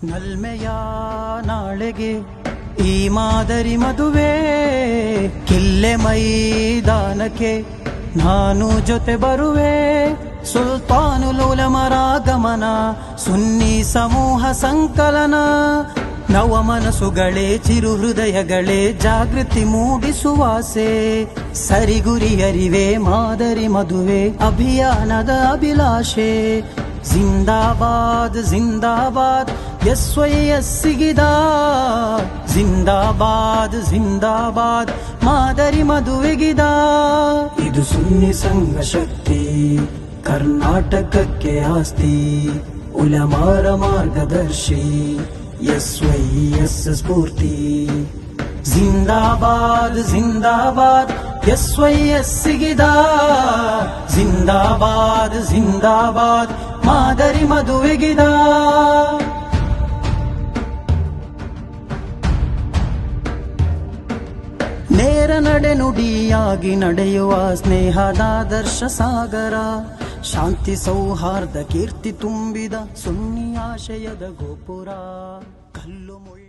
ನಲ್ಮೆಯ ನಾಳೆಗೆ ಈ ಮಾದರಿ ಮದುವೆ, ಕಿಲ್ಲೆ ಮೈದಾನಕ್ಕೆ ನಾನು ಜೊತೆ ಬರುವೆ. ಸುಲ್ತಾನುಲ್ ಉಲಮರ ಗಮನ, ಸುನ್ನಿ ಸಮೂಹ ಸಂಕಲನ, ನವ ಮನಸ್ಸುಗಳೇ ಚಿರು ಹೃದಯಗಳೇ ಜಾಗೃತಿ ಮೂಡಿಸುವಾಸೆ. ಸರಿಗುರಿ ಅರಿವೆ ಮಾದರಿ ಮದುವೆ ಅಭಿಯಾನದ ಅಭಿಲಾಷೆ. ಜಿಂದಾಬಾದ್ ಜಿಂದಾಬಾದ್ ಎಸ್ವೈಎಸ್ಸಿಗಿದ, ಜಿಂದಾಬಾದ್ ಜಿಂದಾಬಾದ್ ಮಾದರಿ ಮದುವೆಗಿದ. ಇದು ಸುನ್ನಿ ಸಂಘ ಶಕ್ತಿ, ಕರ್ನಾಟಕಕ್ಕೆ ಆಸ್ತಿ, ಉಲಮಾರ ಮಾರ್ಗದರ್ಶಿ, ಎಸ್ವೈಎಸ್ ಸ್ಫೂರ್ತಿ. ಜಿಂದಾಬಾದ್ ಜಿಂದಾಬಾದ್ ಎಸ್ವೈಎಸ್ಸಿಗಿದ, ಜಿಂದಾಬಾದ್ ಜಿಂದಾಬಾದ್ ಮಾದರಿ ಮದುವೆಗಿದ. ನೇರ ನಡೆನುಡಿಯಾಗಿ ನಡೆಯುವ ಸ್ನೇಹದಾದರ್ಶ ಸಾಗರ, ಶಾಂತಿ ಸೌಹಾರ್ದ ಕೀರ್ತಿ ತುಂಬಿದ ಸುನ್ನಿ ಆಶಯದ ಗೋಪುರ. ಕಲ್ಲು ಮುಳ್ಳ